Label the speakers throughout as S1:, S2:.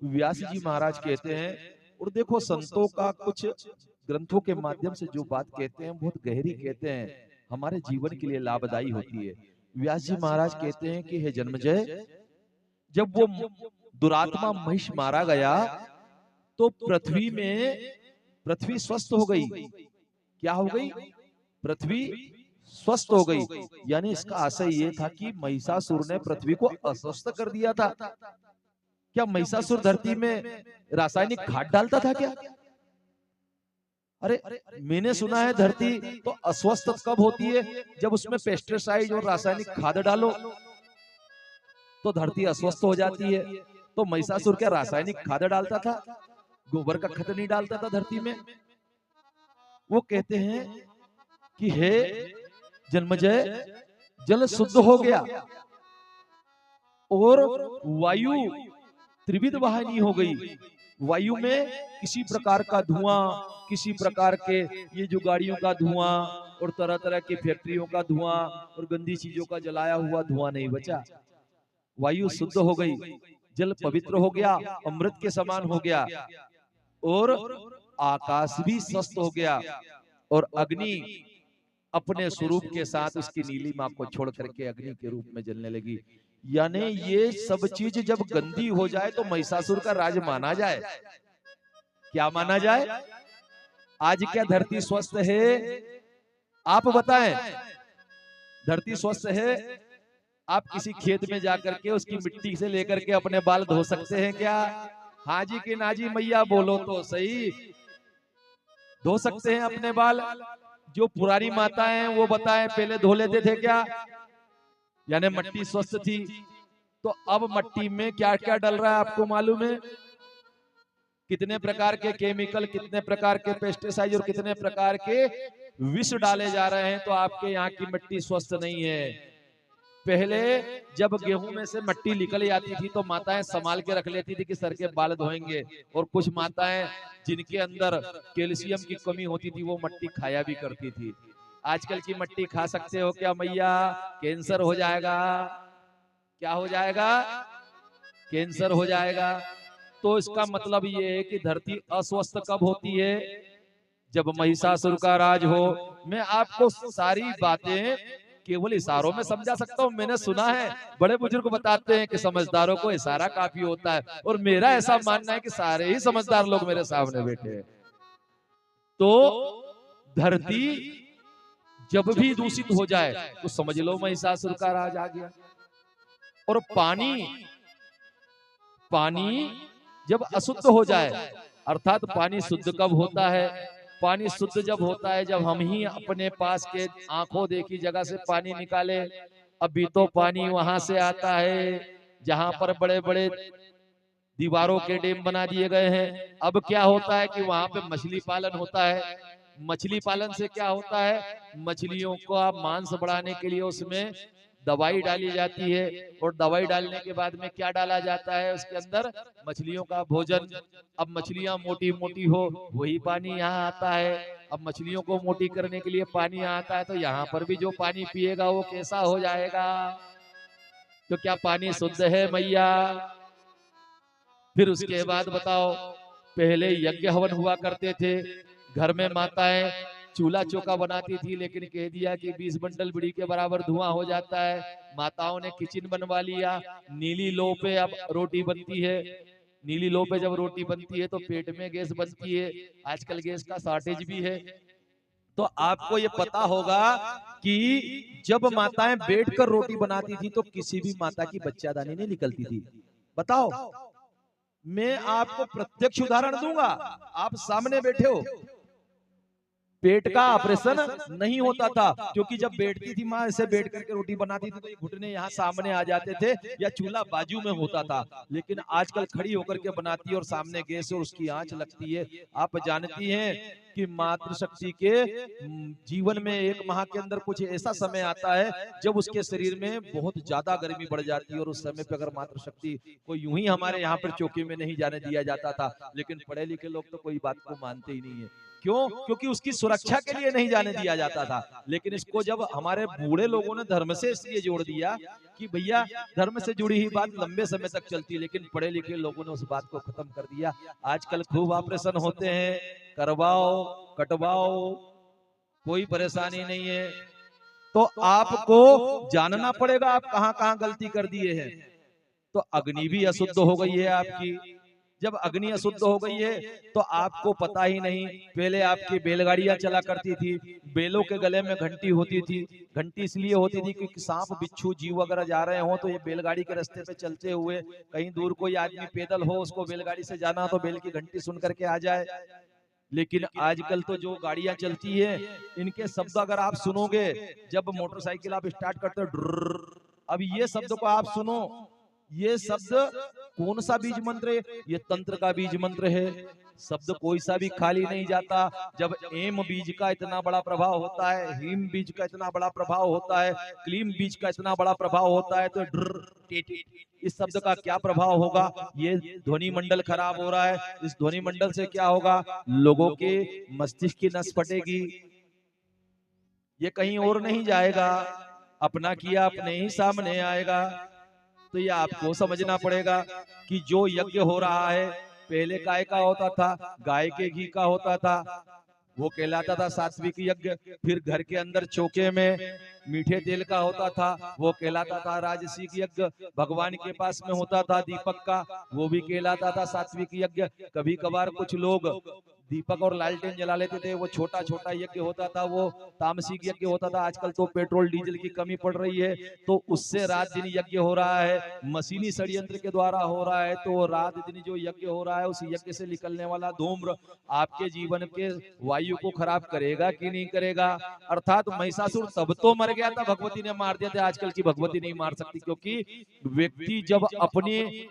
S1: व्यास जी महाराज कहते हैं, और देखो संतों का कुछ ग्रंथों के माध्यम से जो बात कहते हैं बहुत गहरी कहते हैं, हमारे जीवन के लिए लाभदायी होती है। व्यास जी महाराज कहते हैं कि हे जन्मजय, जब वो दुरात्मा महिष मारा गया तो पृथ्वी स्वस्थ हो गई। क्या हो गई? पृथ्वी स्वस्थ हो गई। यानी इसका आशय ये था कि महिषासुर ने पृथ्वी को अस्वस्थ कर दिया था। क्या महिषासुर धरती में रासायनिक खाद डालता था क्या? अरे, मैंने सुना है धरती तो अस्वस्थ कब होती है? जब उसमें पेस्टिसाइड और रासायनिक खाद डालो तो धरती अस्वस्थ हो जाती है। तो महिषासुर क्या रासायनिक खाद डालता था? गोबर का खत नहीं डालता था धरती में। वो कहते हैं कि हे जन्मजय, जल शुद्ध हो गया और वायु त्रिविध वाहिनी हो गई। वायु में किसी प्रकार का धुआं, किसी प्रकार के ये जो गाड़ियों का धुआं और तरह तरह की फैक्ट्रियों का धुआं और गंदी चीजों का जलाया हुआ धुआं नहीं बचा। वायु शुद्ध हो गई, जल पवित्र हो गया, अमृत के समान हो गया, और आकाश भी स्वस्थ हो गया, और अग्नि अपने स्वरूप के साथ उसकी नीलिमा को छोड़ करके अग्नि के रूप में जलने लगी। यानी ये सब चीज जब गंदी हो जाए तो महिषासुर का राज माना जाए। क्या माना जाए? आज क्या धरती स्वस्थ है? आप बताएं, धरती स्वस्थ है? आप किसी खेत में जाकर के उसकी मिट्टी से लेकर के अपने बाल धो सकते हैं क्या? हाँ जी कि ना जी मैया, बोलो तो सही। धो सकते हैं अपने बाल? जो पुरानी माता है वो बताएं, पहले धो लेते थे क्या? यानी मट्टी स्वस्थ थी। तो अब मट्टी में क्या क्या डल रहा है आपको मालूम है? कितने प्रकार के केमिकल, कितने प्रकार के पेस्टिसाइड और कितने प्रकार के विष डाले जा रहे हैं। तो आपके यहाँ की मिट्टी स्वस्थ नहीं है। पहले जब गेहूं में से मट्टी निकल जाती थी तो माताएं संभाल के रख लेती थी कि सर के बाल धोएंगे, और कुछ माताएं जिनके अंदर कैल्शियम की कमी होती थी वो मट्टी खाया भी करती थी। आजकल की मट्टी खा सकते हो क्या मैया? कैंसर हो जाएगा। क्या हो जाएगा? कैंसर हो जाएगा। तो इसका मतलब ये है कि धरती अस्वस्थ कब होती है? जब महिषासुर का राज हो। मैं आपको सारी बातें केवल इशारों में समझा सकता हूँ। मैंने सुना है बड़े बुजुर्ग बताते हैं कि समझदारों को इशारा काफी होता है, और मेरा ऐसा मानना है कि सारे ही समझदार लोग मेरे सामने बैठे हैं। तो धरती जब भी दूषित हो जाए तो समझ लो महिषासुर का राज आ गया। और पानी पानी जब अशुद्ध हो जाए, अर्थात पानी शुद्ध कब होता है? पानी शुद्ध जब होता है जब हम ही अपने पास के आंखों देखी जगह से पानी निकाले। अभी तो पानी वहां से आता है जहां पर बड़े बड़े दीवारों के डैम बना दिए गए हैं। अब क्या होता है कि वहां पे मछली पालन होता है। मछली पालन से क्या होता है? मछलियों का मांस बढ़ाने के लिए उसमें दवाई डाली जाती है, और दवाई डालने के बाद में क्या डाला जाता है उसके अंदर? मछलियों का भोजन। अब मछलियां मोटी मोटी हो, वही पानी यहाँ आता है। अब मछलियों को मोटी करने के लिए पानी यहाँ आता है, तो यहाँ पर भी जो पानी पिएगा वो कैसा हो जाएगा? तो क्या पानी शुद्ध है मैया? फिर उसके बाद बताओ, पहले यज्ञ हवन हुआ करते थे, घर में माताएं चूल्हा चौका बनाती थी, लेकिन कह दिया कि 20 बंडल बीड़ी के बराबर धुआं हो जाता है। माताओं ने किचन बनवा लिया। नीली लो पे अब रोटी बनती है। नीली लो पे जब रोटी बनती है तो पेट में गैस बनती है। आजकल गैस का शॉर्टेज भी है। तो आपको ये पता होगा कि जब माताएं बैठकर रोटी बनाती थी तो किसी भी माता की बच्चादानी नहीं निकलती थी। बताओ, मैं आपको प्रत्यक्ष उदाहरण दूंगा, आप सामने बैठे हो। पेट का ऑपरेशन नहीं होता था, क्योंकि जब बैठती थी माँ ऐसे बैठ करके रोटी बनाती थी तो ये घुटने यहाँ सामने आ जाते थे, या चूल्हा बाजू में होता था। लेकिन आजकल खड़ी होकर के बनाती है और सामने गैस और उसकी आंच लगती है। आप जानती हैं कि मातृशक्ति के जीवन में 1 माह के अंदर कुछ ऐसा समय आता है जब उसके शरीर में बहुत ज्यादा गर्मी बढ़ जाती है, और उस समय पे अगर मातृशक्ति को यूं ही हमारे यहाँ पर चौकी में नहीं जाने दिया जाता था, लेकिन पढ़े लिखे लोग तो कोई बात को मानते ही नहीं है। क्यों? क्योंकि उसकी सुरक्षा के लिए नहीं जाने दिया जाता था। लेकिन इसको जब हमारे बूढ़े लोगों ने धर्म से इसलिए जोड़ दिया कि भैया धर्म से जुड़ी हुई बात लंबे समय तक चलती है, लेकिन पढ़े लिखे लोगों ने उस बात को खत्म कर दिया। आजकल खूब ऑपरेशन होते हैं, करवाओ कटवाओ, कोई परेशानी नहीं है। तो आपको जानना पड़ेगा आप कहां कहां गलती कर दिए हैं। तो अग्नि भी अशुद्ध हो गई है आपकी। जब अग्नि अशुद्ध हो गई है तो आपको पता ही नहीं, पहले आपकी बैलगाड़ियां चला करती थी, बैलों के गले में घंटी होती थी। घंटी इसलिए होती थी क्योंकि सांप बिच्छू जीव अगर जा रहे हो तो ये बैलगाड़ी के रास्ते पे चलते हुए कहीं दूर कोई आदमी पैदल हो, उसको बैलगाड़ी से जाना हो तो बैल की घंटी सुन करके आ जाए। लेकिन आजकल तो जो गाड़ियां चलती है इनके शब्द अगर आप सुनोगे, जब मोटरसाइकिल आप स्टार्ट करते हो, अब ये शब्द को आप सुनो, ये शब्द कौन सा बीज मंत्र है? ये तंत्र का बीज मंत्र है। शब्द कोई सा भी खाली नहीं जाता। जब एम बीज का इतना बड़ा प्रभाव होता है, हीम बीज का इतना बड़ा प्रभाव होता है, क्लीम बीज का इतना बड़ा प्रभाव होता है, तो इस शब्द का क्या प्रभाव होगा? ये ध्वनि मंडल खराब हो रहा है। इस ध्वनि मंडल से क्या होगा? लोगों के मस्तिष्क की नस फटेगी, ये कहीं और नहीं जाएगा, अपना किया अपने ही सामने आएगा। तो ये आपको समझना पड़ेगा कि जो यज्ञ हो रहा है पहले काय का होता था? गाय के घी का होता था, वो कहलाता था सात्विक यज्ञ। फिर घर के अंदर चौके में मीठे तेल का होता था, वो कहलाता था राजसिक यज्ञ। भगवान के पास में होता था दीपक का, वो भी कहलाता था सात्विक यज्ञ। कभी कभार कुछ लोग दीपक और लालटेन जला लेते थे, वो छोटा छोटा यज्ञ होता था, वो तामसिक यज्ञ होता था। आजकल तो पेट्रोल डीजल की कमी पड़ रही है तो उससे रात दिन यज्ञ हो रहा है, मशीनी षड्यंत्र के द्वारा हो रहा है। तो रात दिन जो यज्ञ हो रहा है उस यज्ञ से निकलने वाला धूम्र आपके जीवन के वायु को खराब करेगा कि नहीं करेगा? अर्थात महिषासुर तब तो मर गया था, भगवती ने मार दिया था। आजकल की भगवती नहीं मार सकती, क्योंकि व्यक्ति जब अपने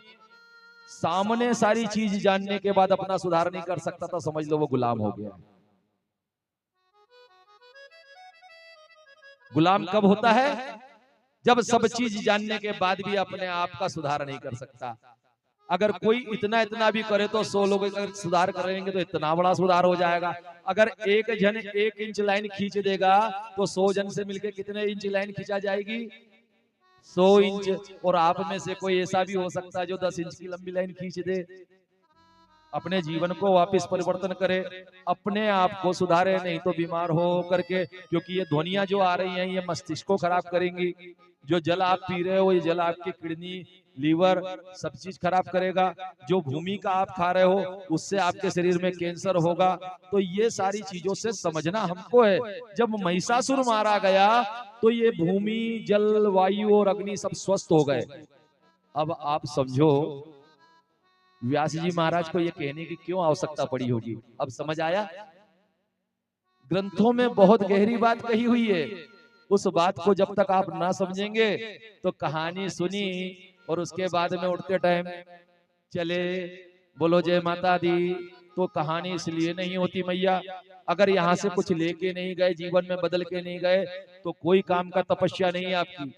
S1: सामने सारी चीज जानने के बाद अपना सुधार नहीं कर सकता तो समझ लो वो गुलाम हो गया। गुलाम कब होता है? जब सब चीज जानने के बाद भी अपने आप का सुधार नहीं कर सकता। अगर कोई इतना इतना भी करे तो 100 लोग अगर सुधार करेंगे तो इतना बड़ा सुधार हो जाएगा। अगर एक जन 1 इंच लाइन खींच देगा तो 100 जन से मिलकर कितने इंच लाइन खींचा जाएगी? 100 इंच। और आप में से कोई ऐसा भी हो सकता है जो 10 इंच की लंबी लाइन खींच दे। अपने जीवन को वापस परिवर्तन करे, अपने आप को सुधारे, नहीं तो बीमार हो करके, क्योंकि ये ध्वनियां जो आ रही हैं ये मस्तिष्क को खराब करेंगी। जो जल आप पी रहे हो ये जल आपकी किडनी लीवर सब चीज खराब करेगा। जो भूमि का आप खा रहे हो उससे आपके शरीर में कैंसर होगा। तो ये सारी चीजों से समझना हमको है। जब महिषासुर मारा गया तो ये भूमि जल वायु और अग्नि सब स्वस्थ हो गए। अब आप समझो व्यास जी महाराज को ये कहने की क्यों आवश्यकता पड़ी होगी? अब समझ आया? ग्रंथों में बहुत गहरी बात कही हुई है। उस बात को जब तक आप ना समझेंगे तो कहानी सुनी और उसके बाद में उठते टाइम चले बोलो जय माता दी, तो कहानी इसलिए नहीं होती मैया। अगर यहाँ से कुछ लेके नहीं गए, जीवन में बदल के नहीं गए, तो कोई काम का तपस्या नहीं है आपकी।